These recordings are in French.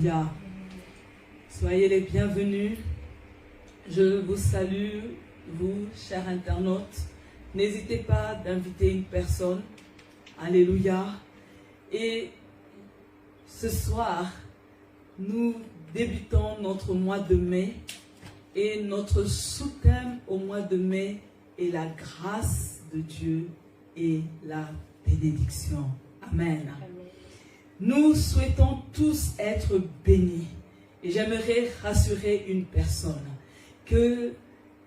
Alléluia. Soyez les bienvenus. Je vous salue, vous, chers internautes. N'hésitez pas d'inviter une personne. Alléluia. Et ce soir, nous débutons notre mois de mai. Et notre sous-thème au mois de mai est la grâce de Dieu et la bénédiction. Amen. Nous souhaitons tous être bénis. Et j'aimerais rassurer une personne que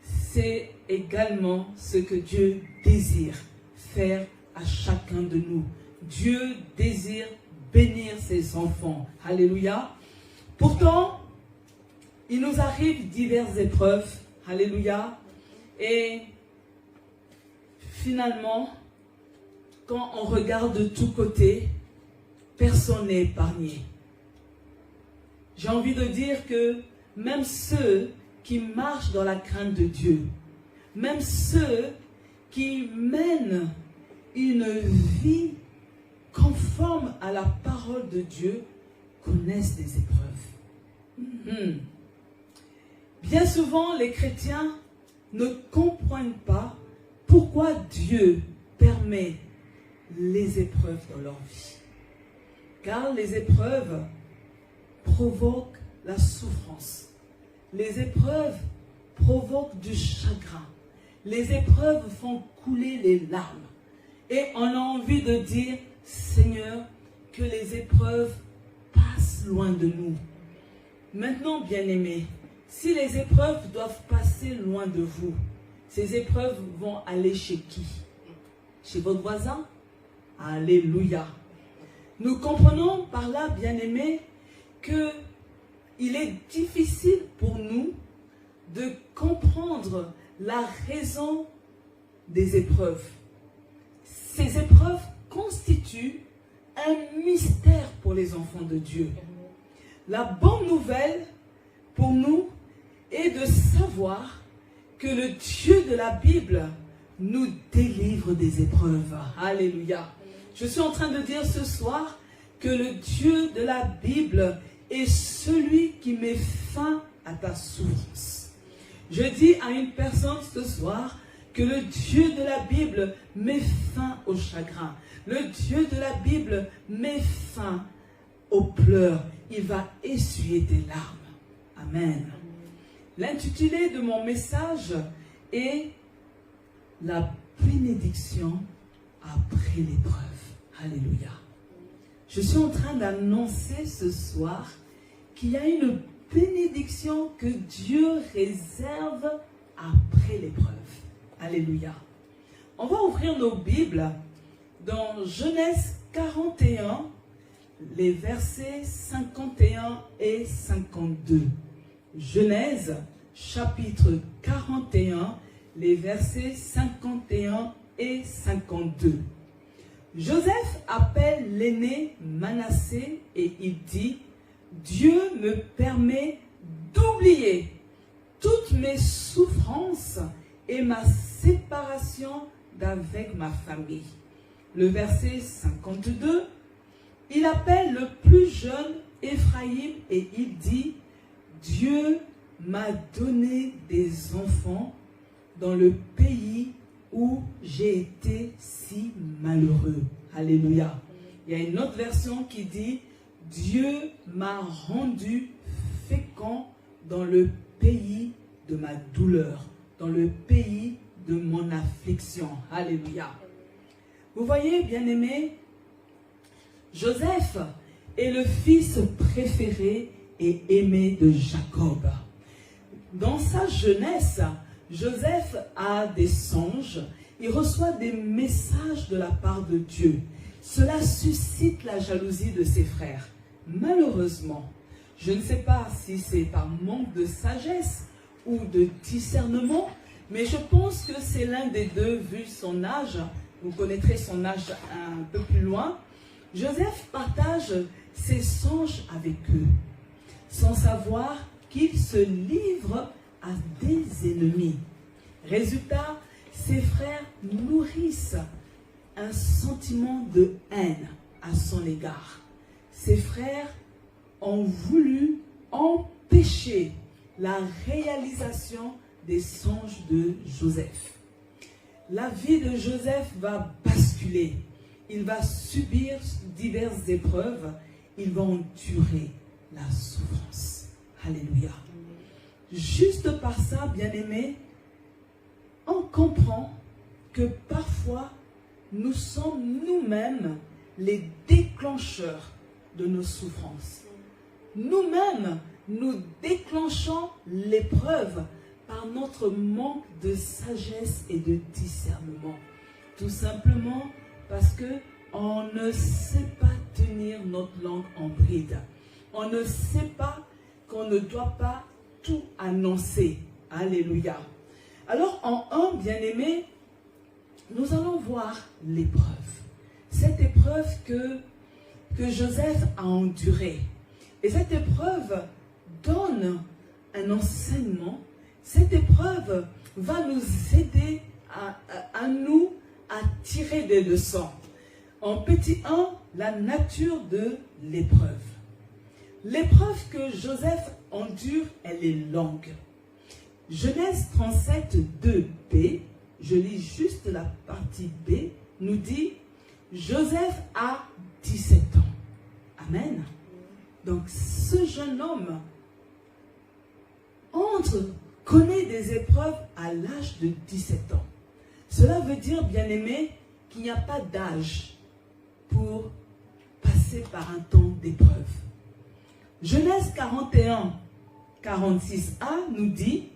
c'est également ce que Dieu désire faire à chacun de nous. Dieu désire bénir ses enfants. Alléluia. Pourtant, il nous arrive diverses épreuves. Alléluia. Et finalement, quand on regarde de tous côtés, personne n'est épargné. J'ai envie de dire que même ceux qui marchent dans la crainte de Dieu, même ceux qui mènent une vie conforme à la parole de Dieu, connaissent des épreuves. Bien souvent, les chrétiens ne comprennent pas pourquoi Dieu permet les épreuves dans leur vie. Car les épreuves provoquent la souffrance. Les épreuves provoquent du chagrin. Les épreuves font couler les larmes. Et on a envie de dire, Seigneur, que les épreuves passent loin de nous. Maintenant, bien-aimés, si les épreuves doivent passer loin de vous, ces épreuves vont aller chez qui? Chez votre voisin? Alléluia. Nous comprenons par là, bien-aimés, qu'il est difficile pour nous de comprendre la raison des épreuves. Ces épreuves constituent un mystère pour les enfants de Dieu. La bonne nouvelle pour nous est de savoir que le Dieu de la Bible nous délivre des épreuves. Alléluia. Je suis en train de dire ce soir que le Dieu de la Bible est celui qui met fin à ta souffrance. Je dis à une personne ce soir que le Dieu de la Bible met fin au chagrin. Le Dieu de la Bible met fin aux pleurs. Il va essuyer tes larmes. Amen. L'intitulé de mon message est la bénédiction après l'épreuve. Alléluia. Je suis en train d'annoncer ce soir qu'il y a une bénédiction que Dieu réserve après l'épreuve. Alléluia. On va ouvrir nos Bibles dans Genèse 41, les versets 51 et 52. Genèse chapitre 41, les versets 51 et 52. Joseph appelle l'aîné Manassé et il dit, Dieu me permet d'oublier toutes mes souffrances et ma séparation d'avec ma famille. Le verset 52, il appelle le plus jeune Éphraïm et il dit, Dieu m'a donné des enfants dans le pays où j'ai été si malheureux. Alléluia. Il y a une autre version qui dit, Dieu m'a rendu fécond dans le pays de ma douleur, dans le pays de mon affliction. Alléluia. Vous voyez, bien-aimés, Joseph est le fils préféré et aimé de Jacob. Dans sa jeunesse, Joseph a des songes, il reçoit des messages de la part de Dieu. Cela suscite la jalousie de ses frères. Malheureusement, je ne sais pas si c'est par manque de sagesse ou de discernement, mais je pense que c'est l'un des deux vu son âge. Vous connaîtrez son âge un peu plus loin. Joseph partage ses songes avec eux, sans savoir qu'il se livre à des ennemis. Résultat, ses frères nourrissent un sentiment de haine à son égard. Ses frères ont voulu empêcher la réalisation des songes de Joseph. La vie de Joseph va basculer. Il va subir diverses épreuves. Il va endurer la souffrance. Alléluia. Juste par ça, bien-aimés, on comprend que parfois, nous sommes nous-mêmes les déclencheurs de nos souffrances. Nous-mêmes, nous déclenchons l'épreuve par notre manque de sagesse et de discernement. Tout simplement parce qu'on ne sait pas tenir notre langue en bride. On ne sait pas qu'on ne doit pas tout annoncer. Alléluia. Alors en 1, bien-aimé, nous allons voir l'épreuve. Cette épreuve que Joseph a endurée. Et cette épreuve donne un enseignement. Cette épreuve va nous aider à tirer des leçons. En petit 1, la nature de l'épreuve. L'épreuve que Joseph endure, elle est longue. Genèse 37, 2b, je lis juste la partie B, nous dit Joseph a 17 ans. Amen. Donc ce jeune homme connaît des épreuves à l'âge de 17 ans. Cela veut dire, bien-aimé, qu'il n'y a pas d'âge pour passer par un temps d'épreuve. Genèse 41, 46a nous dit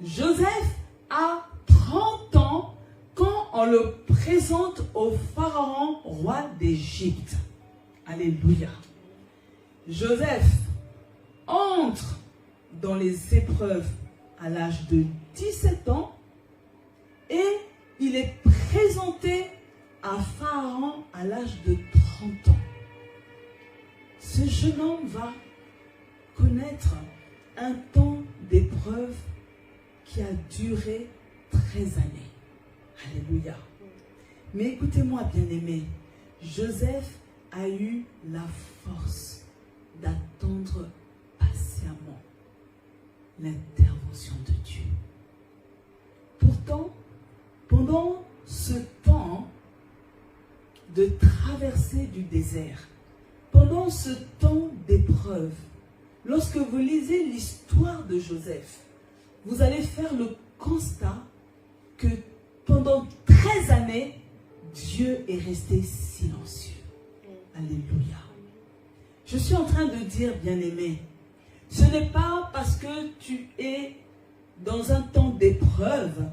Joseph a 30 ans quand on le présente au pharaon, roi d'Égypte. Alléluia. Joseph entre dans les épreuves à l'âge de 17 ans et il est présenté à Pharaon à l'âge de 30 ans. Ce jeune homme va connaître un temps d'épreuve qui a duré 13 années. Alléluia. Mais écoutez-moi, bien-aimés, Joseph a eu la force d'attendre patiemment l'intervention de Dieu. Pourtant, pendant ce temps de traversée du désert, pendant ce temps d'épreuve, lorsque vous lisez l'histoire de Joseph, vous allez faire le constat que pendant 13 années, Dieu est resté silencieux. Alléluia. Je suis en train de dire, bien-aimé, ce n'est pas parce que tu es dans un temps d'épreuve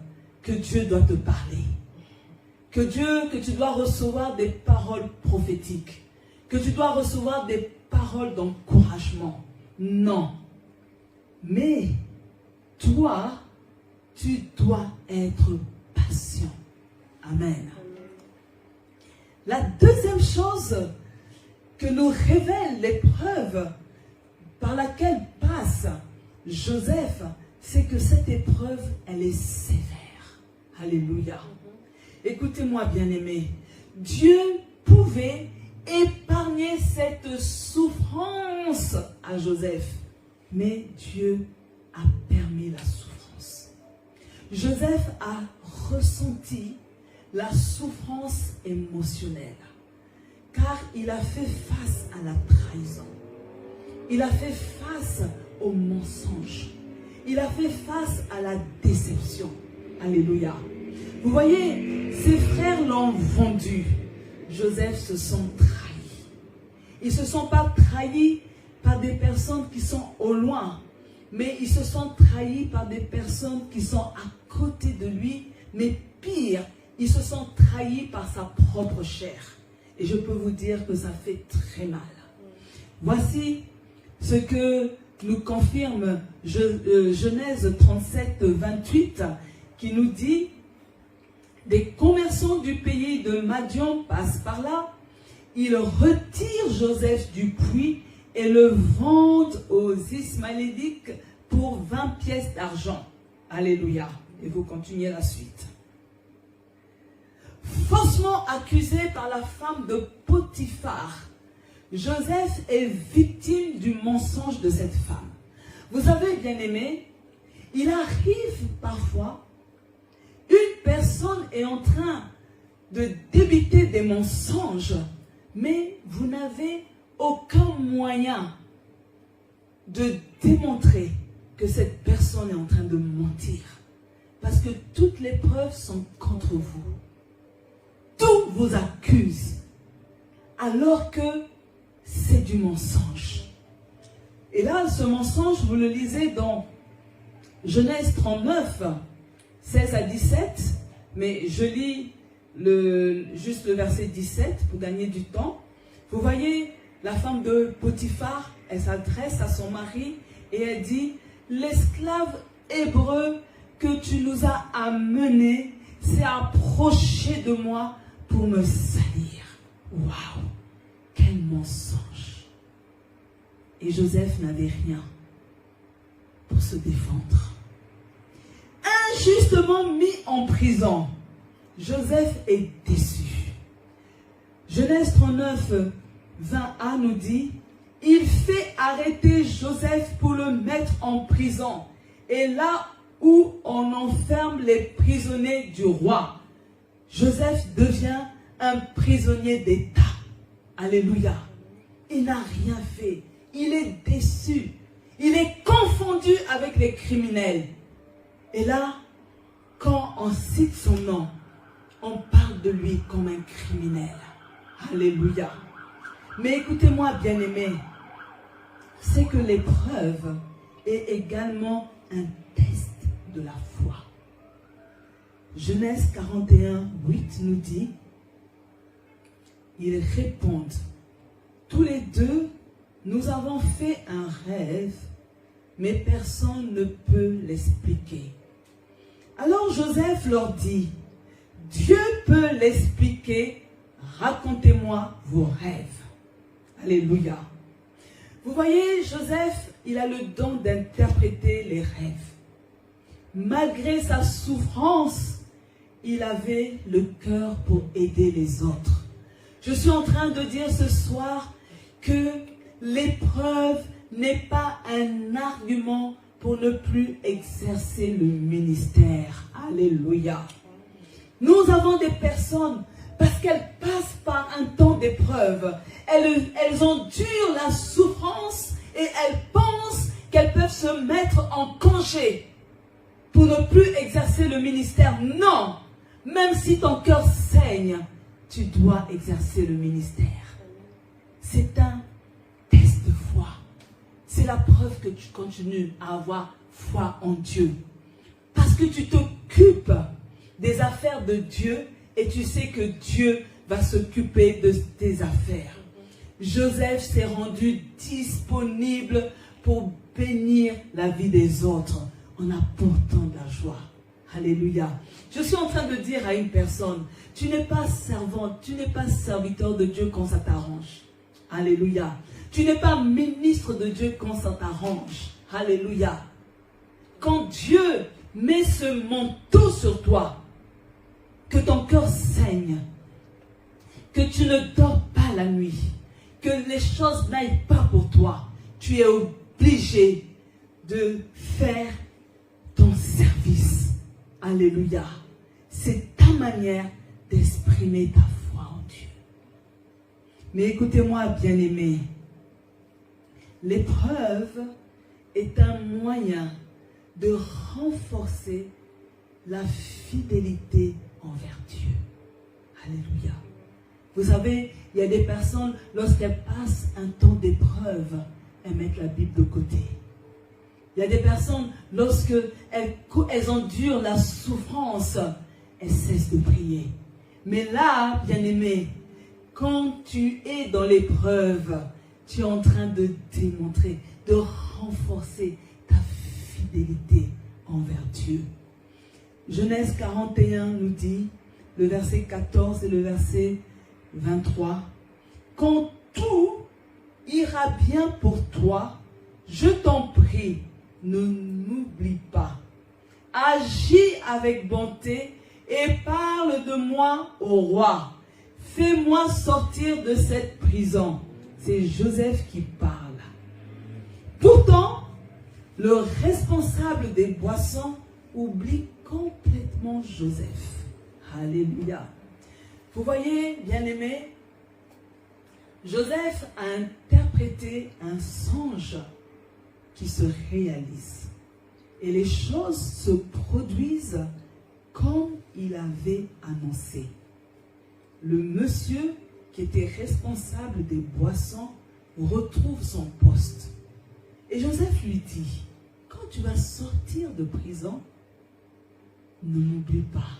que Dieu doit te parler. Que tu dois recevoir des paroles prophétiques. Que tu dois recevoir des paroles d'encouragement. Non. Mais toi, tu dois être patient. Amen. La deuxième chose que nous révèle l'épreuve par laquelle passe Joseph, c'est que cette épreuve, elle est sévère. Alléluia. Écoutez-moi, bien-aimés. Dieu pouvait épargner cette souffrance à Joseph, mais Dieu a permis la souffrance. Joseph a ressenti la souffrance émotionnelle, car il a fait face à la trahison. Il a fait face au mensonge. Il a fait face à la déception. Alléluia. Vous voyez, ses frères l'ont vendu. Joseph se sent trahi. Ils ne se sont pas trahis par des personnes qui sont au loin, mais ils se sont trahis par des personnes qui sont à côté de lui, mais pire, ils se sont trahis par sa propre chair. Et je peux vous dire que ça fait très mal. Voici ce que nous confirme Genèse 37, 28, qui nous dit « Des commerçants du pays de Madian passent par là, ils retirent Joseph du puits et le vendent aux Ismaélites pour 20 pièces d'argent. » Alléluia. Et vous continuez la suite. Faussement accusé par la femme de Potiphar, Joseph est victime du mensonge de cette femme. Vous savez, bien aimé, il arrive parfois, une personne est en train de débiter des mensonges, mais vous n'avez aucun moyen de démontrer que cette personne est en train de mentir. Parce que toutes les preuves sont contre vous. Tout vous accuse. Alors que c'est du mensonge. Et là, ce mensonge, vous le lisez dans Genèse 39, 16 à 17. Mais je lis juste le verset 17 pour gagner du temps. Vous voyez, la femme de Potiphar, elle s'adresse à son mari et elle dit, « L'esclave hébreu que tu nous as amené s'est approché de moi pour me salir. » Waouh! Quel mensonge! Et Joseph n'avait rien pour se défendre. Injustement mis en prison, Joseph est déçu. Genèse 39, 20a nous dit, « Il fait arrêter Joseph pour le mettre en prison. Et là où on enferme les prisonniers du roi, Joseph devient un prisonnier d'État. » Alléluia. Il n'a rien fait. Il est déçu. Il est confondu avec les criminels. Et là, quand on cite son nom, on parle de lui comme un criminel. Alléluia. Mais écoutez-moi, bien-aimés, c'est que l'épreuve est également un test de la foi. Genèse 41, 8 nous dit, ils répondent, tous les deux, nous avons fait un rêve, mais personne ne peut l'expliquer. Alors Joseph leur dit, Dieu peut l'expliquer, racontez-moi vos rêves. Alléluia. Vous voyez, Joseph, il a le don d'interpréter les rêves. Malgré sa souffrance, il avait le cœur pour aider les autres. Je suis en train de dire ce soir que l'épreuve n'est pas un argument pour ne plus exercer le ministère. Alléluia. Nous avons des personnes, parce qu'elles passent par un temps d'épreuve, elles endurent la souffrance et elles pensent qu'elles peuvent se mettre en congé pour ne plus exercer le ministère. Non, même si ton cœur saigne, tu dois exercer le ministère. C'est un test de foi. C'est la preuve que tu continues à avoir foi en Dieu. Parce que tu t'occupes des affaires de Dieu et tu sais que Dieu va s'occuper de tes affaires. Joseph s'est rendu disponible pour bénir la vie des autres en apportant de la joie. Alléluia. Je suis en train de dire à une personne, tu n'es pas servante, tu n'es pas serviteur de Dieu quand ça t'arrange. Alléluia. Tu n'es pas ministre de Dieu quand ça t'arrange. Alléluia. Quand Dieu met ce manteau sur toi, que ton cœur saigne, que tu ne dors pas la nuit, que les choses n'aillent pas pour toi, tu es obligé de faire ton service. Alléluia. C'est ta manière d'exprimer ta foi en Dieu. Mais écoutez-moi, bien-aimés, l'épreuve est un moyen de renforcer la fidélité envers Dieu. Alléluia. Vous savez, il y a des personnes, lorsqu'elles passent un temps d'épreuve, elles mettent la Bible de côté. Il y a des personnes, lorsqu'elles endurent la souffrance, elles cessent de prier. Mais là, bien-aimé, quand tu es dans l'épreuve, tu es en train de démontrer, de renforcer ta fidélité envers Dieu. Genèse 41 nous dit, le verset 14 et le verset 23, « Quand tout ira bien pour toi, je t'en prie, ne m'oublie pas. Agis avec bonté et parle de moi au roi. Fais-moi sortir de cette prison. c'est Joseph qui parle. Pourtant, le responsable des boissons oublie complètement Joseph. Alléluia. Vous voyez, bien-aimés, Joseph a interprété un songe qui se réalise. Et les choses se produisent comme il avait annoncé. Le monsieur qui était responsable des boissons retrouve son poste. Et Joseph lui dit, quand tu vas sortir de prison, ne m'oublie pas.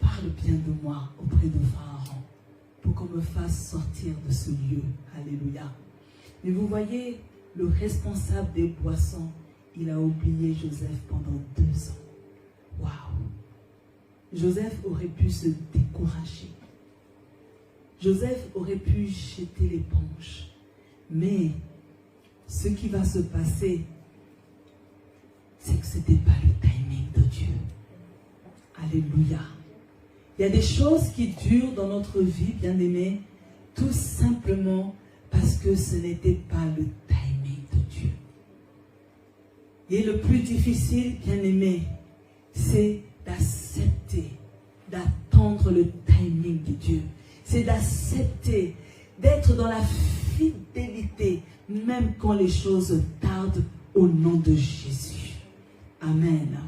Parle bien de moi auprès de Pharaon pour qu'on me fasse sortir de ce lieu. Alléluia. Mais vous voyez, le responsable des boissons, il a oublié Joseph pendant 2 ans. Waouh! Joseph aurait pu se décourager. Joseph aurait pu jeter l'éponge. Mais ce qui va se passer, c'est que ce n'était pas le timing de Dieu. Alléluia. Il y a des choses qui durent dans notre vie, bien-aimés, tout simplement parce que ce n'était pas le timing de Dieu. Et le plus difficile, bien-aimés, c'est d'accepter, d'attendre le timing de Dieu. C'est d'accepter, d'être dans la fidélité, même quand les choses tardent, au nom de Jésus. Amen.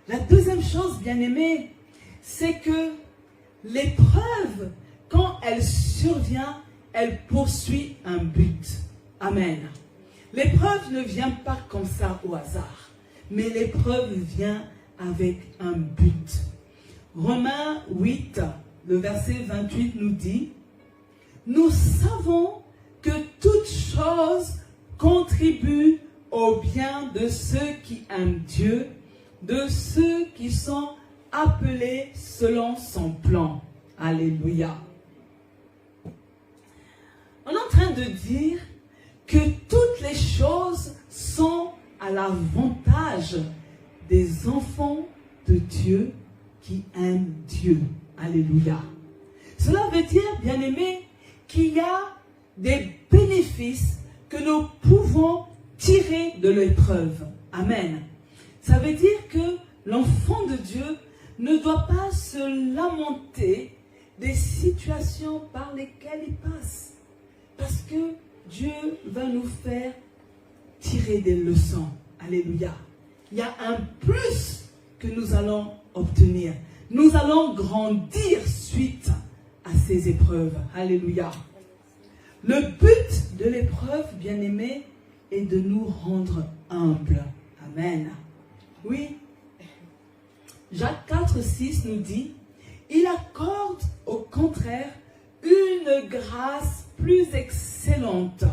La deuxième chose, bien-aimés, c'est que l'épreuve, quand elle survient, elle poursuit un but. Amen. L'épreuve ne vient pas comme ça au hasard, mais l'épreuve vient avec un but. Romains 8, le verset 28 nous dit, « Nous savons que toute chose contribue au bien de ceux qui aiment Dieu, de ceux qui sont appelés selon son plan. » Alléluia. On est en train de dire que toutes les choses sont à l'avantage des enfants de Dieu qui aiment Dieu. Alléluia. Cela veut dire, bien-aimés, qu'il y a des bénéfices que nous pouvons tirer de l'épreuve. Amen. Ça veut dire que l'enfant de Dieu ne doit pas se lamenter des situations par lesquelles il passe. Parce que Dieu va nous faire tirer des leçons. Alléluia. Il y a un plus que nous allons obtenir. Nous allons grandir suite à ces épreuves. Alléluia. Le but de l'épreuve, bien-aimé, est de nous rendre humbles. Amen. Oui. Jacques 4, 6 nous dit, « Il accorde au contraire une grâce plus excellente.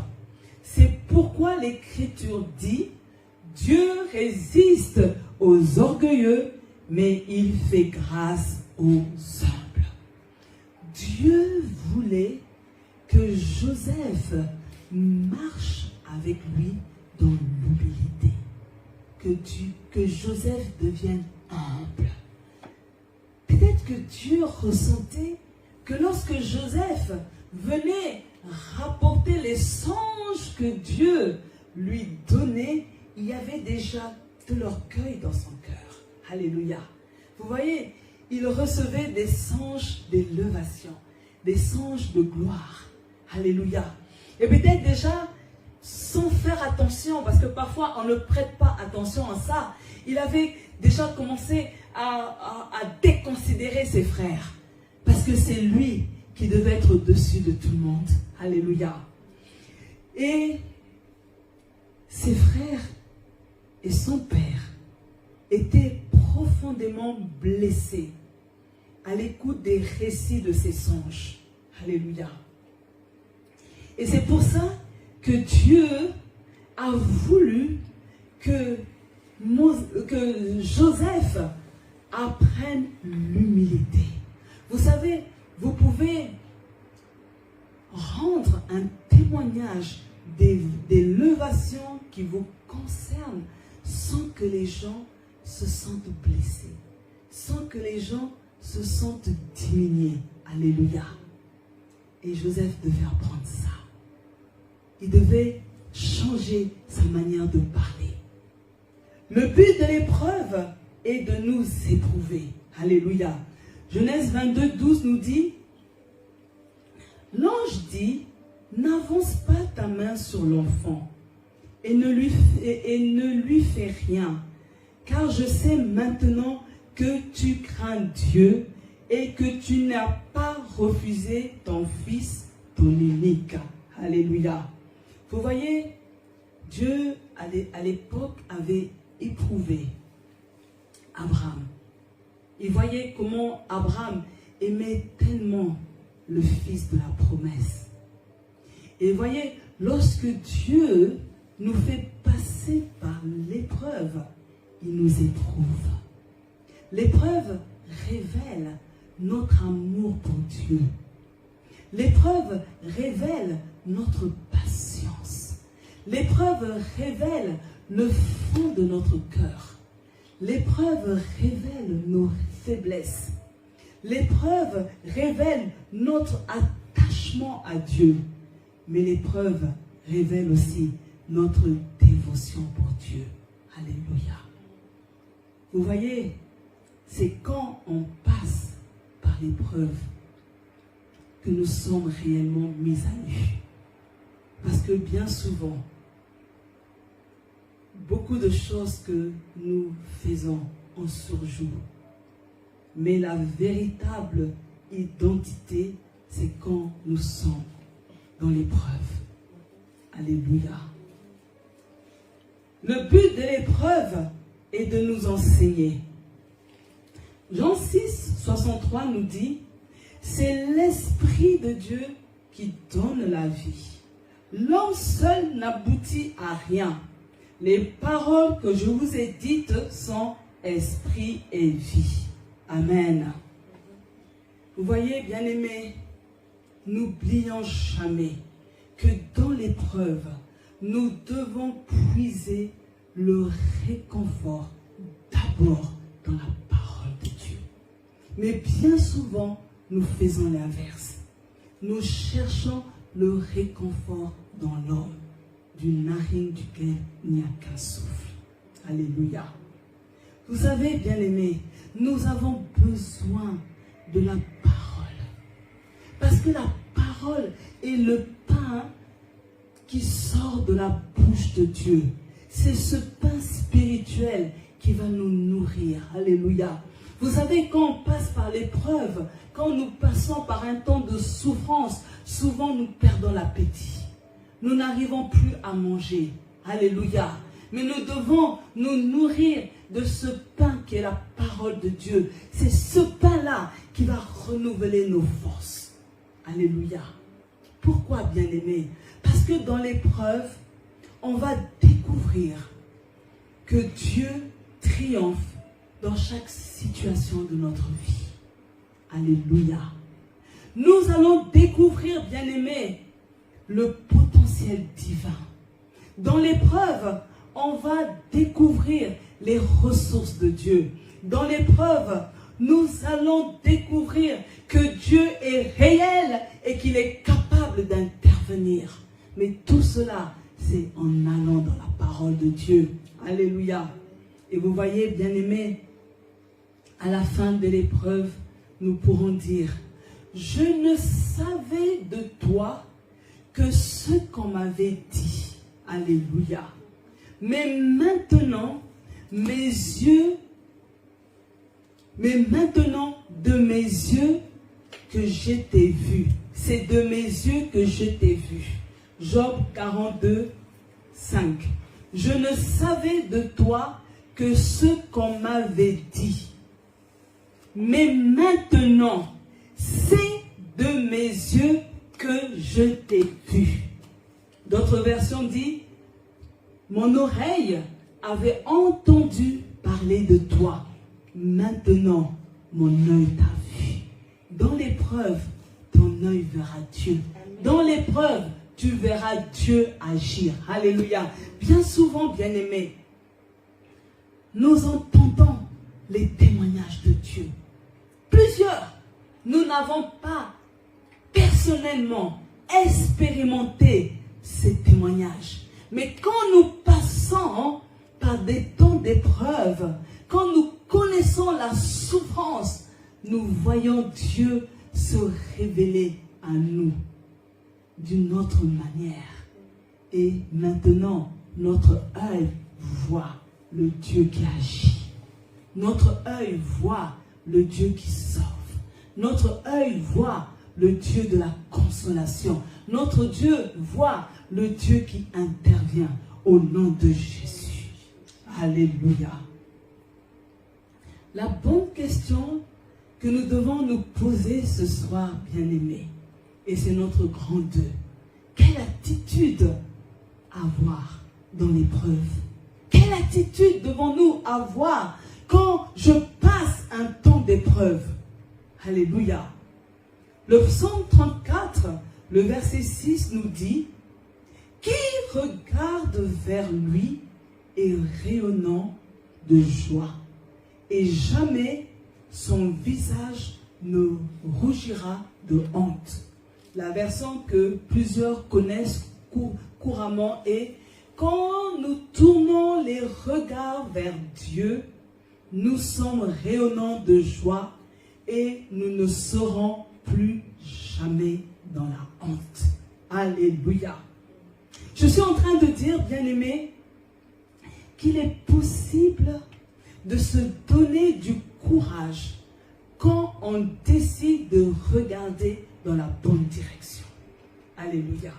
C'est pourquoi l'Écriture dit, « Dieu résiste aux orgueilleux, mais il fait grâce aux humbles. » Dieu voulait que Joseph marche avec lui dans l'humilité. Que Joseph devienne humble. Peut-être que Dieu ressentait que lorsque Joseph venait rapporter les songes que Dieu lui donnait, il y avait déjà de l'orgueil dans son cœur. Alléluia. Vous voyez, il recevait des songes d'élévation, des songes de gloire. Alléluia. Et peut-être déjà, sans faire attention, parce que parfois on ne prête pas attention à ça, il avait déjà commencé à déconsidérer ses frères. Parce que c'est lui qui devait être au-dessus de tout le monde. Alléluia. Et ses frères et son père étaient profondément blessés à l'écoute des récits de ses songes. Alléluia. Et c'est pour ça que Dieu a voulu que Joseph apprenne l'humilité. Vous savez, vous pouvez rendre un témoignage d'élévation qui vous concerne sans que les gens se sentent blessés, sans que les gens se sentent diminués. Alléluia. Et Joseph devait apprendre ça. Il devait changer sa manière de parler. Le but de l'épreuve est de nous éprouver. Alléluia. Genèse 22, 12 nous dit, l'ange dit, n'avance pas ta main sur l'enfant et ne lui fais rien, car je sais maintenant que tu crains Dieu et que tu n'as pas refusé ton fils, ton unique. Alléluia. Vous voyez, Dieu, à l'époque, avait éprouvé Abraham. Il voyait comment Abraham aimait tellement le fils de la promesse. Et voyez, lorsque Dieu nous fait passer par l'épreuve, il nous éprouve. L'épreuve révèle notre amour pour Dieu. L'épreuve révèle notre patience. L'épreuve révèle le fond de notre cœur. L'épreuve révèle nos faiblesses. L'épreuve révèle notre attachement à Dieu. Mais l'épreuve révèle aussi notre dévotion pour Dieu. Alléluia. Vous voyez, c'est quand on passe par l'épreuve que nous sommes réellement mis à nu. Parce que bien souvent, beaucoup de choses que nous faisons en surjoue. Mais la véritable identité, c'est quand nous sommes dans l'épreuve. Alléluia. Le but de l'épreuve est de nous enseigner. Jean 6, 63 nous dit, c'est l'Esprit de Dieu qui donne la vie. L'homme seul n'aboutit à rien. Les paroles que je vous ai dites sont esprit et vie. Amen. Vous voyez, bien-aimés, n'oublions jamais que dans l'épreuve, nous devons puiser le réconfort d'abord dans la parole de Dieu. Mais bien souvent, nous faisons l'inverse. Nous cherchons le réconfort dans l'homme, d'une narine duquel il n'y a qu'un souffle. Alléluia. Vous savez, bien-aimés, nous avons besoin de la parole. Parce que la parole est le pain qui sort de la bouche de Dieu. C'est ce pain spirituel qui va nous nourrir. Alléluia. Vous savez, quand on passe par l'épreuve, quand nous passons par un temps de souffrance, souvent nous perdons l'appétit. Nous n'arrivons plus à manger. Alléluia. Mais nous devons nous nourrir de ce pain qui est la parole de Dieu. C'est ce pain-là qui va renouveler nos forces. Alléluia. Pourquoi, bien-aimés? Parce que dans l'épreuve, on va découvrir que Dieu triomphe dans chaque situation de notre vie. Alléluia. Nous allons découvrir, bien-aimés, le potentiel divin. Dans l'épreuve, on va découvrir les ressources de Dieu. Dans l'épreuve, nous allons découvrir que Dieu est réel et qu'il est capable d'intervenir. Mais tout cela, c'est en allant dans la parole de Dieu. Alléluia. Et vous voyez, bien-aimés, à la fin de l'épreuve, nous pourrons dire, je ne savais de toi que ce qu'on m'avait dit. Alléluia. Mais maintenant, de mes yeux que je t'ai vu. C'est de mes yeux que je t'ai vu. Job 42, 5. Je ne savais de toi que ce qu'on m'avait dit. Mais maintenant, c'est de mes yeux que je t'ai vu. D'autres versions disent, mon oreille avait entendu parler de toi. Maintenant, mon œil t'a vu. Dans l'épreuve, ton œil verra Dieu. Dans l'épreuve, tu verras Dieu agir. Alléluia. Bien souvent, bien-aimés, nous entendons les témoignages de Dieu. Plusieurs, nous n'avons pas personnellement expérimenter ces témoignages. Mais quand nous passons par des temps d'épreuve, quand nous connaissons la souffrance, nous voyons Dieu se révéler à nous d'une autre manière. Et maintenant, notre œil voit le Dieu qui agit. Notre œil voit le Dieu qui sauve. Notre œil voit le Dieu de la consolation. Notre Dieu voit le Dieu qui intervient au nom de Jésus. Alléluia. La bonne question que nous devons nous poser ce soir, bien-aimés, et c'est notre grand 2. Quelle attitude avoir dans l'épreuve? Quelle attitude devons-nous avoir quand je passe un temps d'épreuve? Alléluia. Le psaume 34, le verset 6 nous dit: qui regarde vers lui est rayonnant de joie, et jamais son visage ne rougira de honte. La version que plusieurs connaissent couramment est: quand nous tournons les regards vers Dieu, nous sommes rayonnants de joie et nous ne serons plus jamais dans la honte. Alléluia. Je suis en train de dire, bien-aimés, qu'il est possible de se donner du courage quand on décide de regarder dans la bonne direction. Alléluia.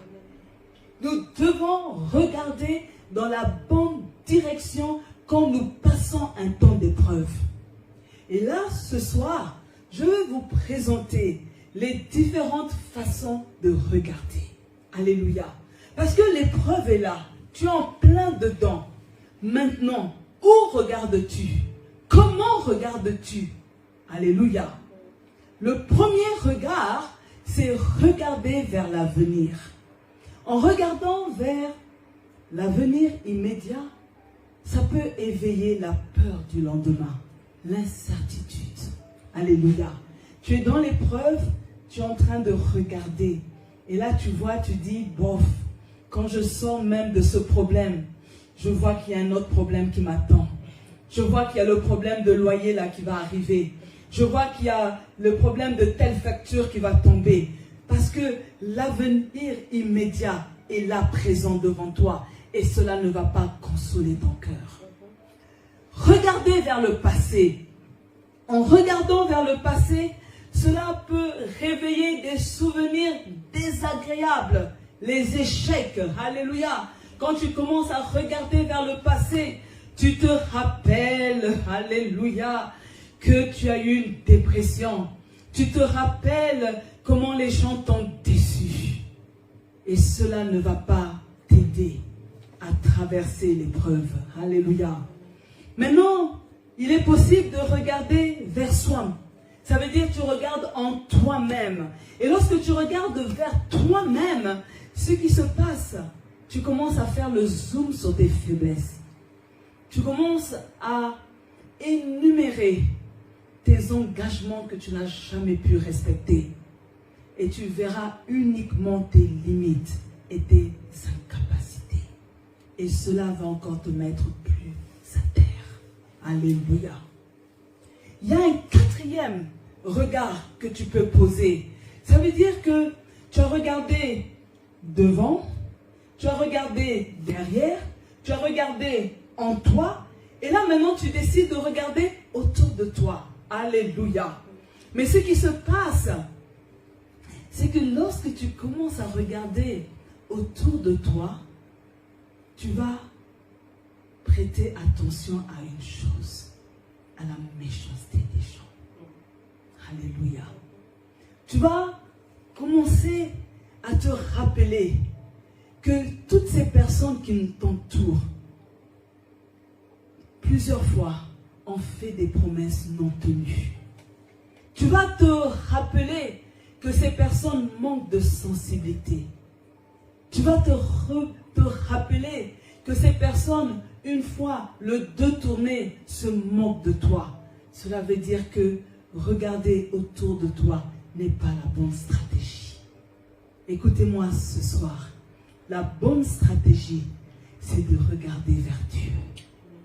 Nous devons regarder dans la bonne direction quand nous passons un temps d'épreuve. Et là, ce soir, je vais vous présenter les différentes façons de regarder. Alléluia. Parce que l'épreuve est là. Tu es en plein dedans. Maintenant, où regardes-tu? Comment regardes-tu? Alléluia. Le premier regard, c'est regarder vers l'avenir. En regardant vers l'avenir immédiat, ça peut éveiller la peur du lendemain, l'incertitude. Alléluia. Tu es dans l'épreuve, tu es en train de regarder. Et là, tu vois, tu dis, bof, quand je sors même de ce problème, je vois qu'il y a un autre problème qui m'attend. Je vois qu'il y a le problème de loyer là qui va arriver. Je vois qu'il y a le problème de telle facture qui va tomber. Parce que l'avenir immédiat est là présent devant toi. Et cela ne va pas consoler ton cœur. Regardez vers le passé. En regardant vers le passé, cela peut réveiller des souvenirs désagréables. Les échecs. Alléluia. Quand tu commences à regarder vers le passé, tu te rappelles, alléluia, que tu as eu une dépression. Tu te rappelles comment les gens t'ont déçu. Et cela ne va pas t'aider à traverser l'épreuve. Alléluia. Maintenant, il est possible de regarder vers soi. Ça veut dire que tu regardes en toi-même. Et lorsque tu regardes vers toi-même, ce qui se passe, tu commences à faire le zoom sur tes faiblesses. Tu commences à énumérer tes engagements que tu n'as jamais pu respecter. Et tu verras uniquement tes limites et tes incapacités. Et cela va encore te mettre plus à terre. Alléluia. Il y a un quatrième regard que tu peux poser. Ça veut dire que tu as regardé devant, tu as regardé derrière, tu as regardé en toi, et là maintenant tu décides de regarder autour de toi. Alléluia. Mais ce qui se passe, c'est que lorsque tu commences à regarder autour de toi, tu vas prêter attention à une chose, à la méchanceté des gens. Alléluia. Tu vas commencer à te rappeler que toutes ces personnes qui t'entourent, plusieurs fois, ont fait des promesses non tenues. Tu vas te rappeler que ces personnes manquent de sensibilité. Tu vas te rappeler que ces personnes, une fois le dos tourné, se moquent de toi. Cela veut dire que regarder autour de toi n'est pas la bonne stratégie. Écoutez-moi ce soir. La bonne stratégie, c'est de regarder vers Dieu.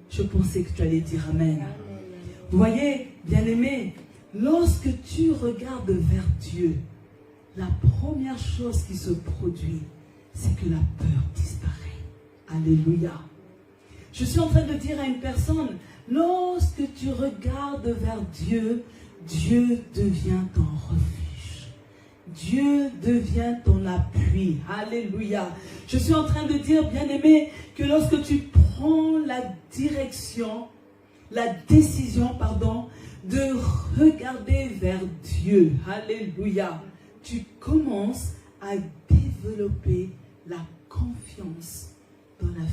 Je pensais que tu allais dire Amen. Vous voyez, bien-aimé, lorsque tu regardes vers Dieu, la première chose qui se produit, c'est que la peur disparaît. Alléluia. Je suis en train de dire à une personne, lorsque tu regardes vers Dieu, Dieu devient ton refuge. Dieu devient ton appui. Alléluia. Je suis en train de dire, bien-aimé, que lorsque tu prends la décision, de regarder vers Dieu, alléluia, tu commences à développer la confiance dans la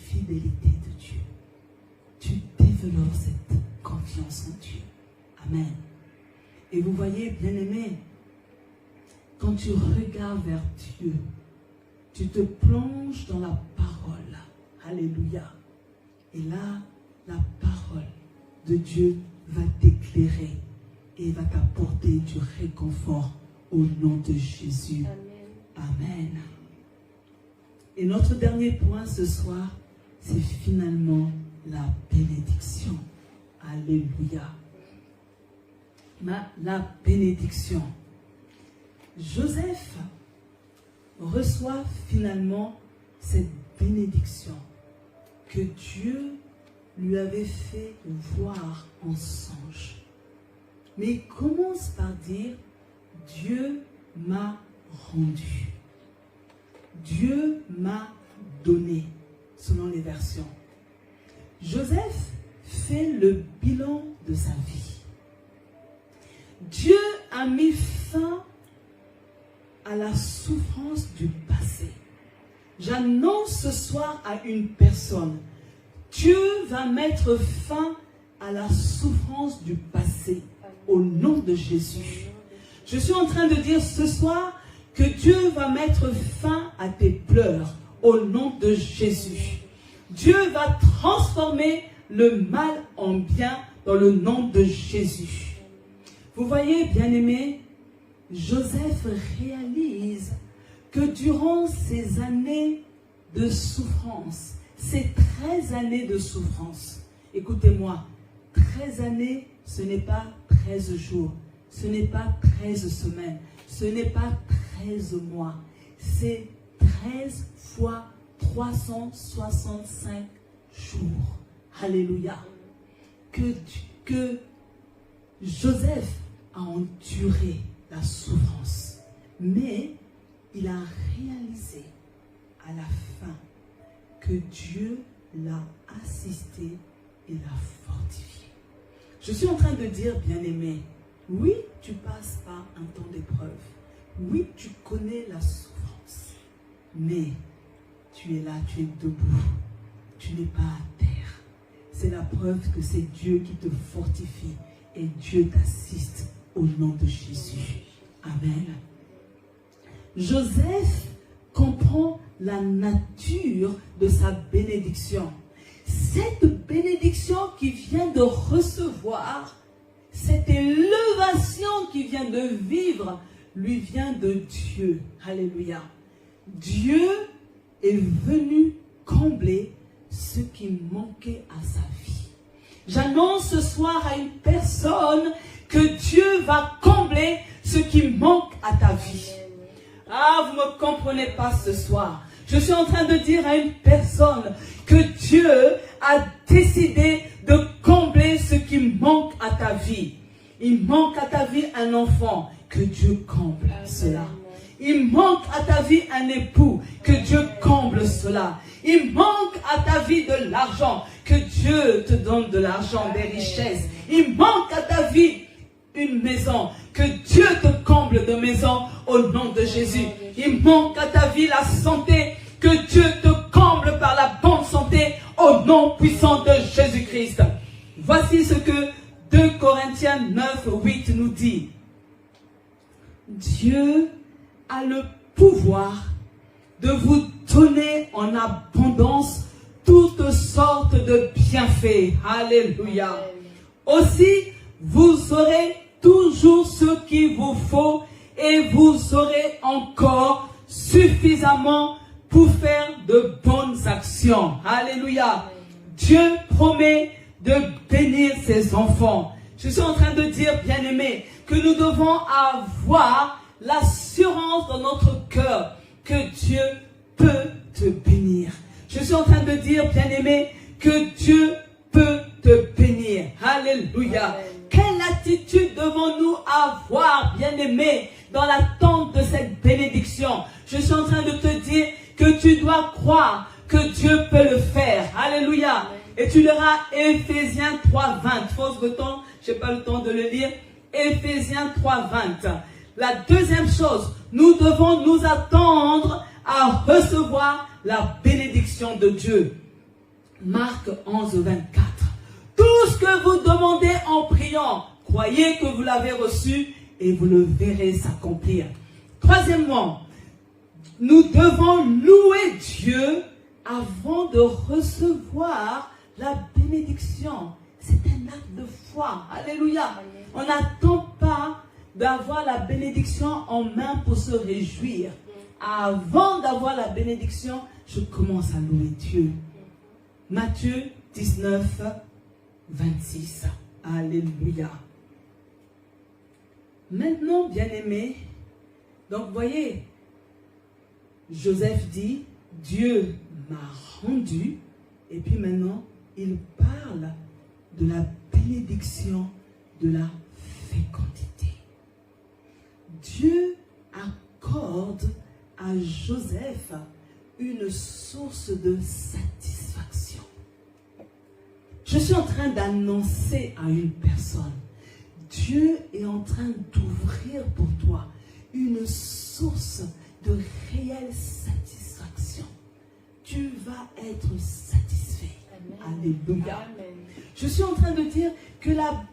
fidélité de Dieu. Tu développes cette confiance en Dieu. Amen. Et vous voyez, bien-aimé, quand tu regardes vers Dieu, tu te plonges dans la parole. Alléluia. Et là, la parole de Dieu va t'éclairer et va t'apporter du réconfort au nom de Jésus. Amen. Amen. Et notre dernier point ce soir, c'est finalement la bénédiction. Alléluia. La bénédiction. Joseph reçoit finalement cette bénédiction que Dieu lui avait fait voir en songe. Mais il commence par dire, Dieu m'a rendu. Dieu m'a donné, selon les versions. Joseph fait le bilan de sa vie. Dieu a mis fin à la souffrance du passé. J'annonce ce soir à une personne, Dieu va mettre fin à la souffrance du passé au nom de Jésus. Je suis en train de dire ce soir que Dieu va mettre fin à tes pleurs au nom de Jésus. Dieu va transformer le mal en bien dans le nom de Jésus. Vous voyez, bien-aimés, Joseph réalise que durant ces années de souffrance, ces 13 années de souffrance, écoutez-moi, 13 années, ce n'est pas 13 jours, ce n'est pas 13 semaines, ce n'est pas 13 mois, c'est 13 fois 365 jours. Alléluia. Que Joseph a enduré la souffrance, mais il a réalisé à la fin que Dieu l'a assisté et l'a fortifié. Je suis en train de dire, bien-aimé, oui, tu passes par un temps d'épreuve. Oui, tu connais la souffrance. Mais tu es là, tu es debout. Tu n'es pas à terre. C'est la preuve que c'est Dieu qui te fortifie et Dieu t'assiste au nom de Jésus. Amen. Joseph comprend la nature de sa bénédiction. Cette bénédiction qu'il vient de recevoir, cette élévation qu'il vient de vivre, lui vient de Dieu. Alléluia. Dieu est venu combler ce qui manquait à sa vie. J'annonce ce soir à une personne que Dieu va combler ce qui manque à ta vie. Ah, vous ne me comprenez pas ce soir. Je suis en train de dire à une personne que Dieu a décidé de combler ce qui manque à ta vie. Il manque à ta vie un enfant, que Dieu comble cela. Il manque à ta vie un époux, que Dieu comble cela. Il manque à ta vie de l'argent, que Dieu te donne de l'argent, des richesses. Il manque à ta vie une maison, que Dieu te comble de maison au nom de Jésus. Il manque à ta vie la santé, que Dieu te comble par la bonne santé au nom puissant de Jésus-Christ. Voici ce que 2 Corinthiens 9, 8 nous dit. Dieu a le pouvoir de vous donner en abondance toutes sortes de bienfaits. Alléluia. Aussi, vous aurez toujours ce qu'il vous faut et vous aurez encore suffisamment pour faire de bonnes actions. Alléluia. Dieu promet de bénir ses enfants. Je suis en train de dire, bien-aimés, que nous devons avoir l'assurance dans notre cœur que Dieu peut te bénir. Je suis en train de dire, bien-aimés, que Dieu peut te bénir. Alléluia. Amen. Quelle attitude devons-nous avoir, bien-aimés, dans l'attente de cette bénédiction? Je suis en train de te dire que tu dois croire que Dieu peut le faire. Alléluia. Amen. Et tu liras Éphésiens 3:20. Fausse le temps, je n'ai pas le temps de le lire. Éphésiens 3:20. La deuxième chose, nous devons nous attendre à recevoir la bénédiction de Dieu. Marc 11:24. Tout ce que vous demandez en priant, croyez que vous l'avez reçu et vous le verrez s'accomplir. Troisièmement, nous devons louer Dieu avant de recevoir la bénédiction. C'est un acte de foi. Alléluia. On n'attend pas d'avoir la bénédiction en main pour se réjouir. Avant d'avoir la bénédiction, je commence à louer Dieu. Matthieu 19:26. Alléluia. Maintenant, bien-aimés, donc voyez, Joseph dit, Dieu m'a rendu, et puis maintenant, il parle de la bénédiction de la fécondité. Dieu accorde à Joseph une source de satisfaction. Je suis en train d'annoncer à une personne, Dieu est en train d'ouvrir pour toi une source de réelle satisfaction. Tu vas être satisfait. Amen. Alléluia. Amen. Je suis en train de dire que la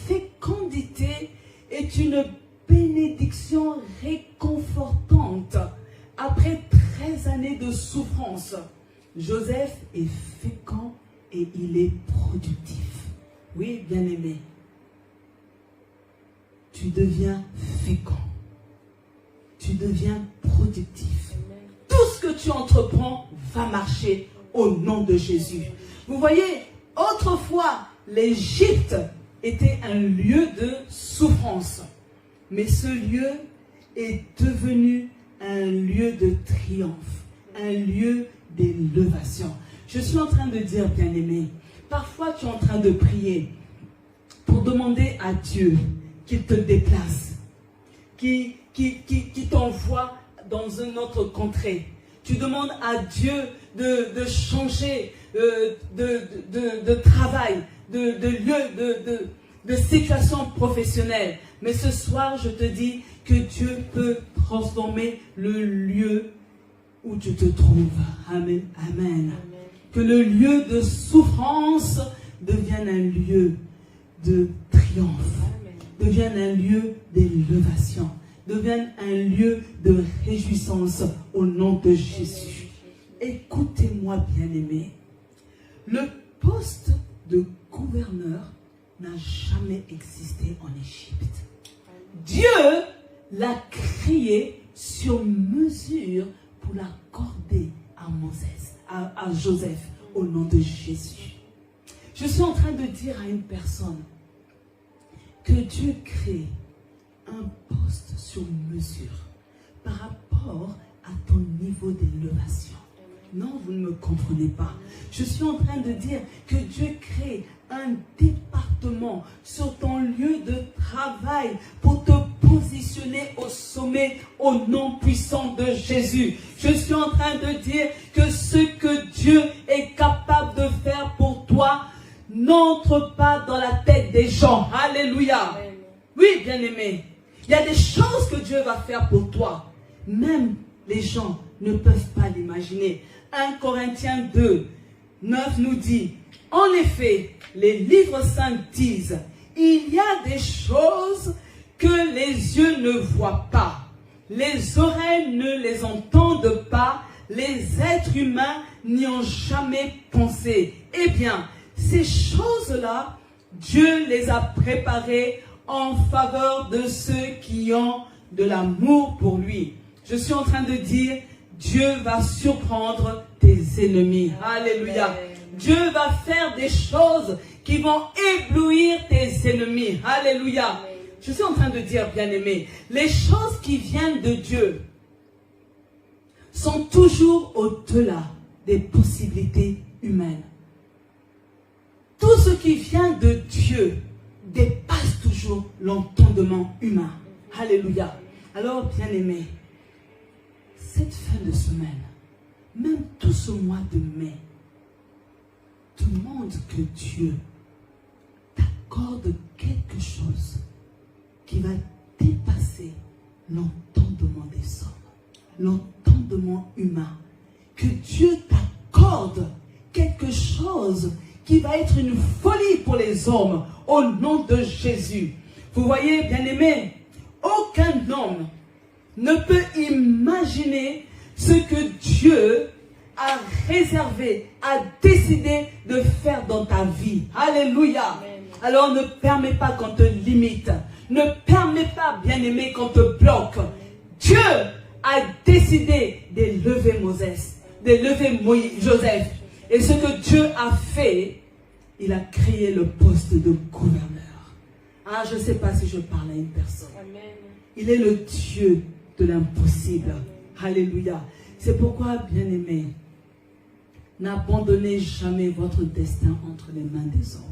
fécondité est une bénédiction réconfortante. Après 13 années de souffrance, Joseph est fécond et il est productif. Oui, bien-aimé, tu deviens fécond. Tu deviens productif. Amen. Tout ce que tu entreprends va marcher au nom de Jésus. Vous voyez, autrefois, l'Égypte était un lieu de souffrance. Mais ce lieu est devenu un lieu de triomphe, un lieu d'élévation. Je suis en train de dire, bien-aimé, parfois tu es en train de prier pour demander à Dieu qu'il te déplace, qu'il t'envoie dans une autre contrée. Tu demandes à Dieu de changer de travail, de lieu, de situation professionnelle. Mais ce soir, je te dis que Dieu peut transformer le lieu où tu te trouves. Amen. Amen. Amen. Que le lieu de souffrance devienne un lieu de triomphe. Amen. Devienne un lieu d'élévation. Devienne un lieu de réjouissance au nom de Jésus. Écoutez-moi, bien-aimés. Le poste de gouverneur n'a jamais existé en Égypte. Dieu l'a créé sur mesure pour l'accorder à Joseph au nom de Jésus. Je suis en train de dire à une personne que Dieu crée un poste sur mesure par rapport à ton niveau d'élévation. Non, vous ne me comprenez pas. Je suis en train de dire que Dieu crée un département sur ton lieu de travail pour te positionner au sommet au nom puissant de Jésus. Je suis en train de dire que ce que Dieu est capable de faire pour toi n'entre pas dans la tête des gens. Alléluia. Amen. Oui, bien-aimé. Il y a des choses que Dieu va faire pour toi. Même les gens ne peuvent pas l'imaginer. 1 Corinthiens 2, 9 nous dit, en effet, les livres saints disent, il y a des choses que les yeux ne voient pas, les oreilles ne les entendent pas, les êtres humains n'y ont jamais pensé. Eh bien, ces choses-là, Dieu les a préparées en faveur de ceux qui ont de l'amour pour lui. Je suis en train de dire, Dieu va surprendre tes ennemis. Alléluia. Dieu va faire des choses qui vont éblouir tes ennemis. Alléluia. Je suis en train de dire, bien-aimés, les choses qui viennent de Dieu sont toujours au-delà des possibilités humaines. Tout ce qui vient de Dieu dépasse toujours l'entendement humain. Alléluia. Alors, bien-aimés, cette fin de semaine, même tout ce mois de mai, demande que Dieu t'accorde quelque chose qui va dépasser l'entendement des hommes, l'entendement humain. Que Dieu t'accorde quelque chose qui va être une folie pour les hommes au nom de Jésus. Vous voyez, bien-aimés, aucun homme ne peut imaginer ce que Dieu a réservé, a décidé de faire dans ta vie. Alléluia. Amen. Alors ne permets pas qu'on te limite. Ne permets pas, bien-aimé, qu'on te bloque. Dieu a décidé d'élever Joseph. Et ce que Dieu a fait, il a créé le poste de gouverneur. Ah, je ne sais pas si je parle à une personne. Amen. Il est le Dieu de l'impossible. Alléluia. C'est pourquoi, bien-aimé, n'abandonnez jamais votre destin entre les mains des hommes.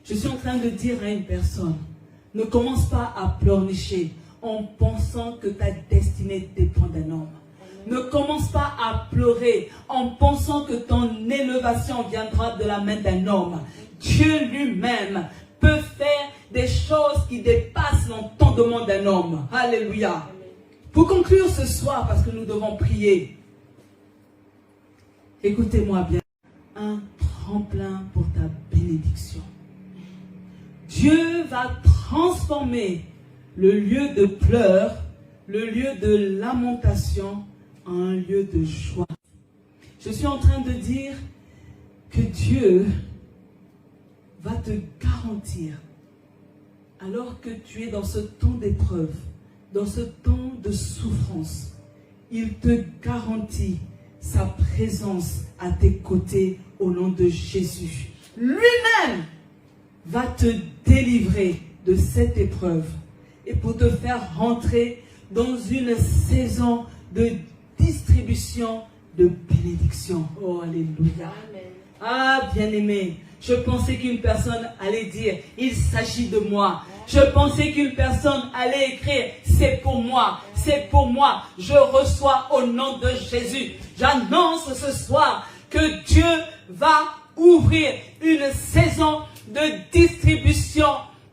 Je suis en train de dire à une personne, ne commence pas à pleurnicher en pensant que ta destinée dépend d'un homme. Ne commence pas à pleurer en pensant que ton élévation viendra de la main d'un homme. Dieu lui-même peut faire des choses qui dépassent l'entendement d'un homme. Alléluia. Pour conclure ce soir, parce que nous devons prier, écoutez-moi bien, un tremplin pour ta bénédiction. Dieu va transformer le lieu de pleurs, le lieu de lamentation, en un lieu de joie. Je suis en train de dire que Dieu va te garantir, alors que tu es dans ce temps d'épreuve, dans ce temps de souffrance, il te garantit sa présence à tes côtés au nom de Jésus. Lui-même va te délivrer de cette épreuve et pour te faire rentrer dans une saison de distribution de bénédiction. Oh, alléluia. Amen. Ah, bien-aimé, je pensais qu'une personne allait dire, il s'agit de moi. Je pensais qu'une personne allait écrire, c'est pour moi, c'est pour moi. Je reçois au nom de Jésus. J'annonce ce soir que Dieu va ouvrir une saison de distribution,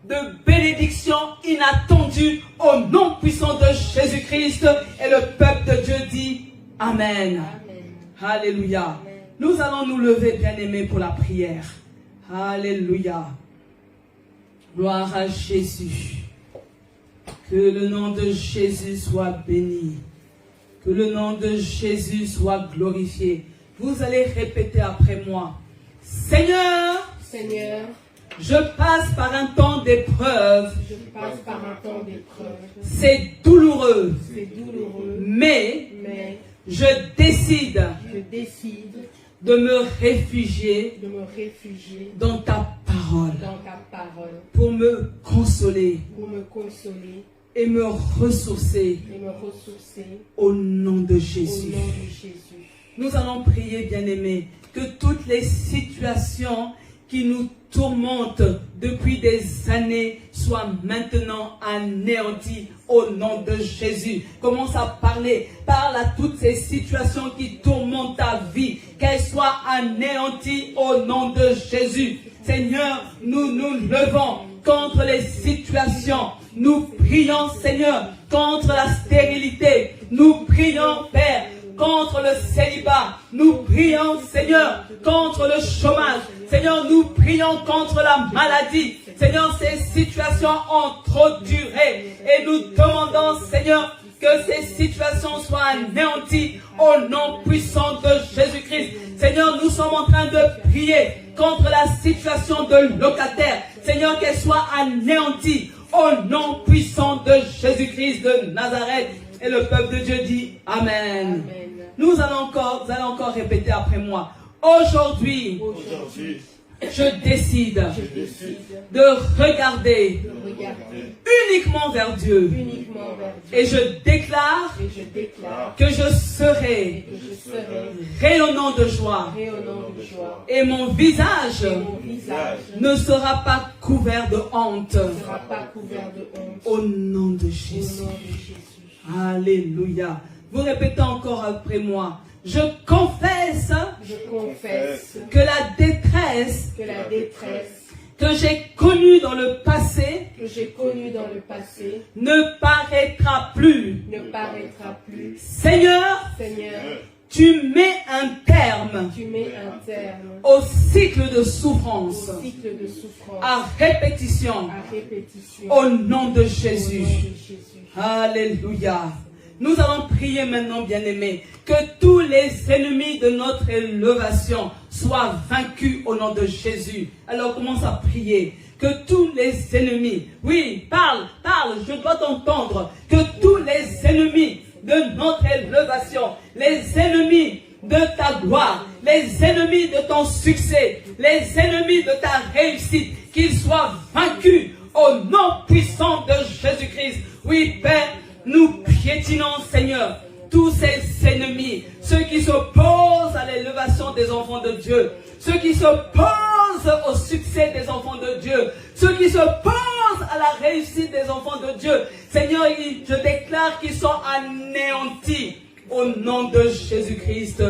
de bénédiction inattendue au nom puissant de Jésus-Christ. Et le peuple de Dieu dit Amen. Amen. Alléluia. Amen. Nous allons nous lever, bien-aimés, pour la prière. Alléluia. Gloire à Jésus. Que le nom de Jésus soit béni. Que le nom de Jésus soit glorifié. Vous allez répéter après moi. Seigneur, Seigneur, je passe par un temps d'épreuve. je passe par un temps d'épreuve. C'est douloureux. C'est douloureux. Mais je décide de me réfugier dans ta parole. Pour me consoler. Et me ressourcer. Au nom de Jésus. Nous allons prier, bien-aimés, que toutes les situations qui nous tourmentent depuis des années soient maintenant anéanties au nom de Jésus. Commence à parler. Parle à toutes ces situations qui tourmentent ta vie. Qu'elles soient anéanties au nom de Jésus. Seigneur, nous nous levons contre les situations. Nous prions, Seigneur, contre la stérilité. Nous prions, Père, contre le célibat. Nous prions, Seigneur, contre le chômage. Seigneur, nous prions contre la maladie. Seigneur, ces situations ont trop duré. Et nous demandons, Seigneur, que ces situations soient anéanties au nom puissant de Jésus-Christ. Seigneur, nous sommes en train de prier contre la situation de locataire. Seigneur, qu'elle soit anéantie au nom puissant de Jésus-Christ de Nazareth. Et le peuple de Dieu dit Amen. Amen. Vous allez encore répéter après moi. Aujourd'hui, Aujourd'hui, je décide je décide de regarder de regarder uniquement vers Dieu. uniquement vers Dieu. Et je déclare Et je déclare que je serai que je serai rayonnant de joie. rayonnant de joie. Et mon visage Et mon visage ne sera pas couvert de honte. ne sera pas couvert de honte. Au nom de Au Jésus. nom de Jésus. Alléluia. Vous répétez encore après moi. Je confesse Je confesse que la détresse que la détresse que j'ai connue dans le passé que j'ai connue dans le passé ne paraîtra plus. ne paraîtra plus. Seigneur, Seigneur, tu mets un terme tu mets un terme au cycle de souffrance, au cycle de souffrance à répétition, à répétition. au nom de Au Jésus. nom de Jésus. Alléluia. Nous allons prier maintenant, bien-aimés, que tous les ennemis de notre élévation soient vaincus au nom de Jésus. Alors commence à prier. Que tous les ennemis, oui, parle, je dois t'entendre. Que tous les ennemis de notre élévation, les ennemis de ta gloire, les ennemis de ton succès, les ennemis de ta réussite, qu'ils soient vaincus au nom puissant de Jésus-Christ. Oui, Père, nous piétinons, Seigneur, tous ces ennemis, ceux qui s'opposent à l'élévation des enfants de Dieu, ceux qui s'opposent au succès des enfants de Dieu, ceux qui s'opposent à la réussite des enfants de Dieu. Seigneur, je déclare qu'ils sont anéantis au nom de Jésus-Christ.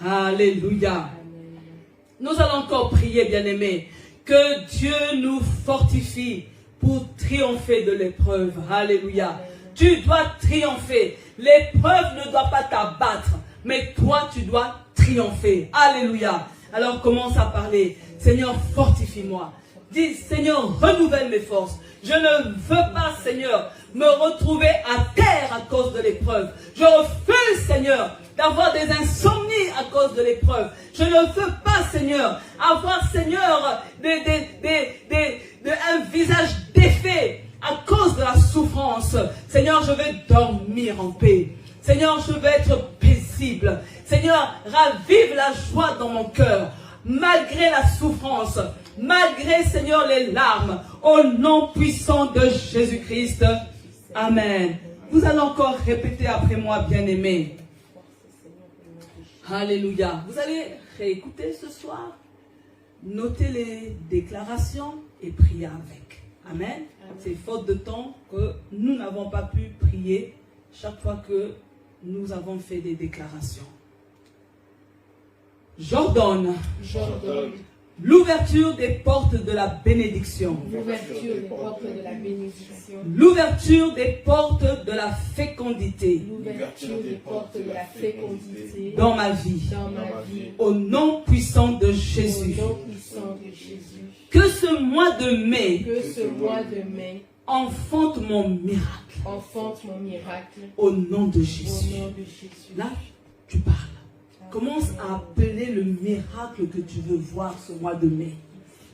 Alléluia. Nous allons encore prier, bien-aimés, que Dieu nous fortifie pour triompher de l'épreuve. Alléluia. Tu dois triompher. L'épreuve ne doit pas t'abattre, mais toi, tu dois triompher. Alléluia. Alors commence à parler. Seigneur, fortifie-moi. Dis, Seigneur, renouvelle mes forces. Je ne veux pas, Seigneur, me retrouver à terre à cause de l'épreuve. Je refuse, Seigneur, d'avoir des insomnies à cause de l'épreuve. Je ne veux pas, Seigneur, avoir, Seigneur, un visage défait à cause de la souffrance. Seigneur, je vais dormir en paix. Seigneur, je vais être paisible. Seigneur, ravive la joie dans mon cœur, malgré la souffrance, malgré, Seigneur, les larmes, au nom puissant de Jésus-Christ. Amen. Vous allez encore répéter après moi, bien-aimés. Alléluia. Vous allez réécouter ce soir, noter les déclarations et prier avec. Amen. C'est faute de temps que nous n'avons pas pu prier chaque fois que nous avons fait des déclarations. J'ordonne l'ouverture des portes de la bénédiction. L'ouverture des portes de la bénédiction. L'ouverture des portes de la fécondité. L'ouverture des portes de la fécondité. Dans ma vie. Dans ma vie. Au nom puissant de Jésus. Au nom puissant de Jésus. Que ce mois de mai. Que ce mois de mai. Enfante mon miracle. Enfante mon miracle. Au nom de Jésus. Au nom de Jésus. Là, tu parles. Commence à appeler le miracle que tu veux voir ce mois de mai.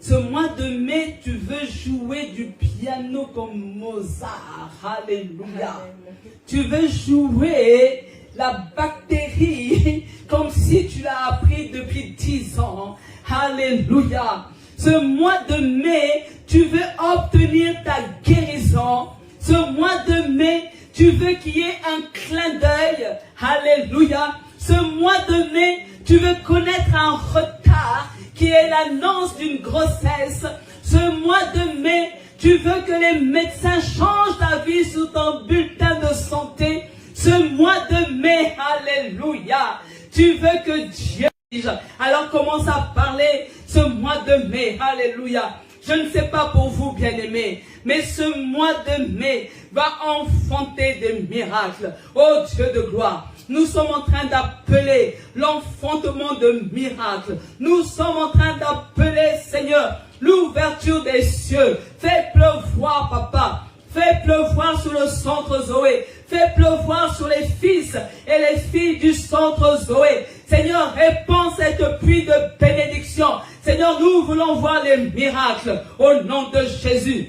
Ce mois de mai, tu veux jouer du piano comme Mozart. Alléluia. Amen. Tu veux jouer la batterie comme si tu l'as appris depuis 10 ans. Alléluia. Ce mois de mai, tu veux obtenir ta guérison. Ce mois de mai, tu veux qu'il y ait un clin d'œil. Alléluia. Ce mois de mai, tu veux connaître un retard qui est l'annonce d'une grossesse. Ce mois de mai, tu veux que les médecins changent ta vie sur ton bulletin de santé. Ce mois de mai, alléluia, tu veux que Dieu dise. Alors commence à parler ce mois de mai, alléluia. Je ne sais pas pour vous, bien-aimés, mais ce mois de mai va enfanter des miracles. Oh Dieu de gloire. Nous sommes en train d'appeler l'enfantement de miracles. Nous sommes en train d'appeler, Seigneur, l'ouverture des cieux. Fais pleuvoir, Papa. Fais pleuvoir sur le centre Zoé. Fais pleuvoir sur les fils et les filles du centre Zoé. Seigneur, répands cette pluie de bénédiction. Seigneur, nous voulons voir les miracles au nom de Jésus.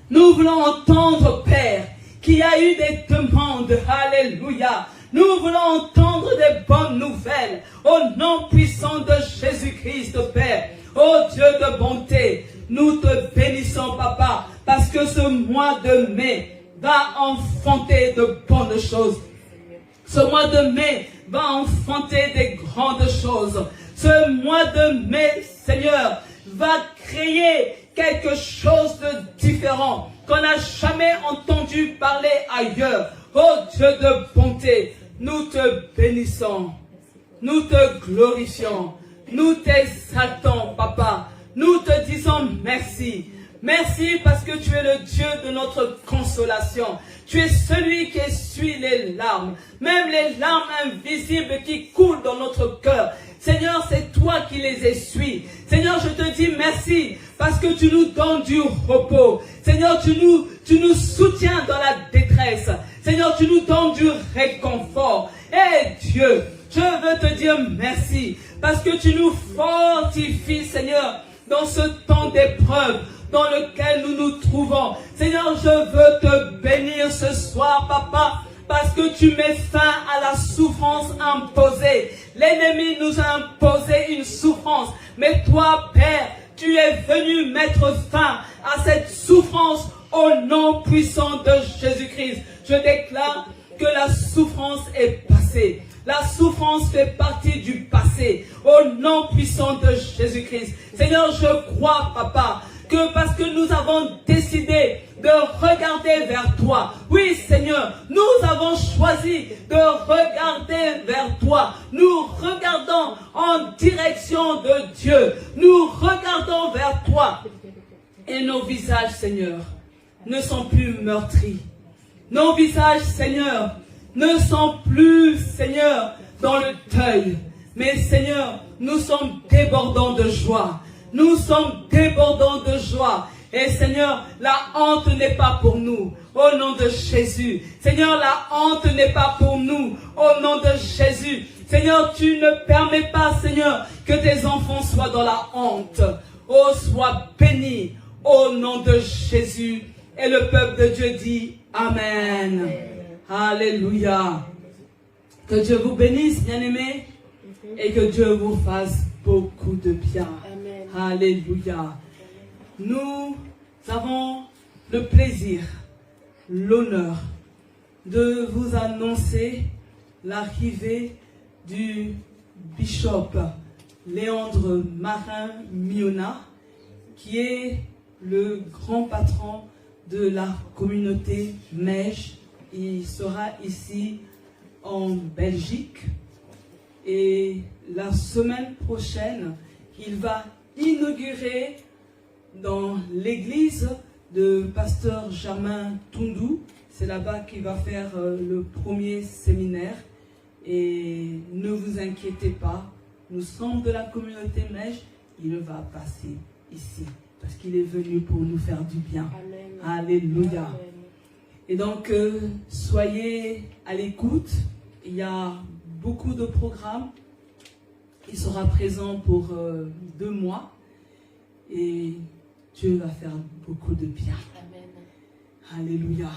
Nous voulons entendre, Père, qui a eu des demandes. Alléluia. Nous voulons entendre des bonnes nouvelles. Au nom puissant de Jésus-Christ, Père. Oh Dieu de bonté, nous te bénissons, Papa, parce que ce mois de mai va enfanter de bonnes choses. Ce mois de mai va enfanter des grandes choses. Ce mois de mai, Seigneur, va créer quelque chose de différent qu'on n'a jamais entendu parler ailleurs. Oh Dieu de bonté, nous te bénissons, nous te glorifions, nous t'exaltons, Papa. Nous te disons merci. Merci parce que tu es le Dieu de notre consolation. Tu es celui qui essuie les larmes, même les larmes invisibles qui coulent dans notre cœur. Seigneur, c'est toi qui les essuies. Seigneur, je te dis merci parce que tu nous donnes du repos. Seigneur, tu nous soutiens dans la détresse. Seigneur, tu nous donnes du réconfort. Eh Dieu, je veux te dire merci parce que tu nous fortifies, Seigneur, dans ce temps d'épreuve dans lequel nous nous trouvons. Seigneur, je veux te bénir ce soir, Papa, parce que tu mets fin à la souffrance imposée. L'ennemi nous a imposé une souffrance, mais toi, Père, tu es venu mettre fin à cette souffrance au nom puissant de Jésus-Christ. Je déclare que la souffrance est passée. La souffrance fait partie du passé. Au nom puissant de Jésus-Christ. Seigneur, je crois, Papa, que parce que nous avons décidé de regarder vers toi. Oui, Seigneur, nous avons choisi de regarder vers toi. Nous regardons en direction de Dieu. Nous regardons vers toi. Et nos visages, Seigneur, ne sont plus meurtris. Nos visages, Seigneur, ne sont plus, Seigneur, dans le deuil. Mais, Seigneur, nous sommes débordants de joie. Nous sommes débordants de joie. Et Seigneur, la honte n'est pas pour nous. Au nom de Jésus. Seigneur, la honte n'est pas pour nous. Au nom de Jésus. Seigneur, tu ne permets pas, Seigneur, que tes enfants soient dans la honte. Oh, sois béni au nom de Jésus. Et le peuple de Dieu dit Amen. Alléluia. Que Dieu vous bénisse, bien-aimés, et que Dieu vous fasse beaucoup de bien. Amen. Alléluia. Nous avons le plaisir, l'honneur de vous annoncer l'arrivée du bishop Léandre Marin-Miona, qui est le grand patron de la communauté Mège. Il sera ici en Belgique et la semaine prochaine, il va inaugurer dans l'église de pasteur Germain Toundou. C'est là-bas qu'il va faire le premier séminaire. Et ne vous inquiétez pas, nous sommes de la communauté Mège. Il va passer ici parce qu'il est venu pour nous faire du bien. Amen. Alléluia. Amen. Et donc, soyez à l'écoute. Il y a beaucoup de programmes. Il sera présent pour 2 mois. Et Dieu va faire beaucoup de bien. Amen. Alléluia.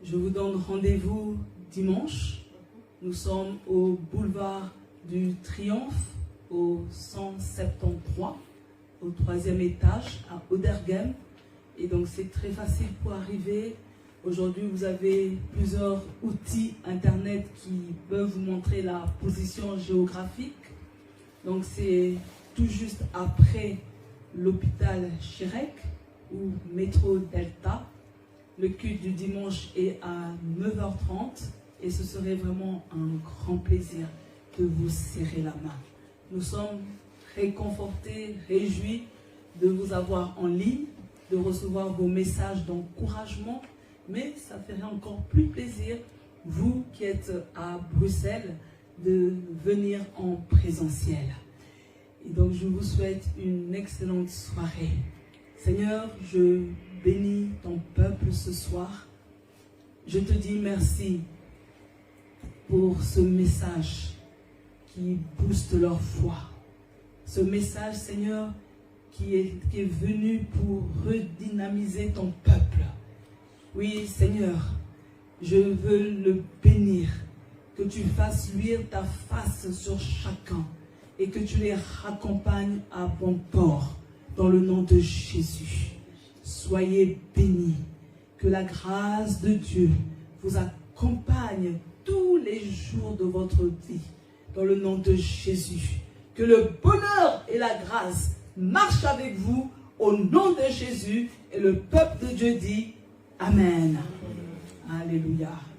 Je vous donne rendez-vous dimanche. Nous sommes au boulevard du Triomphe, au 173, au 3e étage, à Oderghem. Et donc, c'est très facile pour arriver. Aujourd'hui, vous avez plusieurs outils Internet qui peuvent vous montrer la position géographique. Donc, c'est tout juste après l'hôpital Chirec ou métro Delta. Le culte du dimanche est à 9h30 et ce serait vraiment un grand plaisir de vous serrer la main. Nous sommes réconfortés, réjouis de vous avoir en ligne, de recevoir vos messages d'encouragement. Mais ça ferait encore plus plaisir, vous qui êtes à Bruxelles, de venir en présentiel. Et donc je vous souhaite une excellente soirée. Seigneur, je bénis ton peuple ce soir. Je te dis merci pour ce message qui booste leur foi. Ce message, Seigneur, qui est venu pour redynamiser ton peuple. Oui, Seigneur, je veux le bénir, que tu fasses luire ta face sur chacun et que tu les raccompagnes à bon port dans le nom de Jésus. Soyez bénis, que la grâce de Dieu vous accompagne tous les jours de votre vie dans le nom de Jésus. Que le bonheur et la grâce marchent avec vous au nom de Jésus et le peuple de Dieu dit Amen. Alléluia.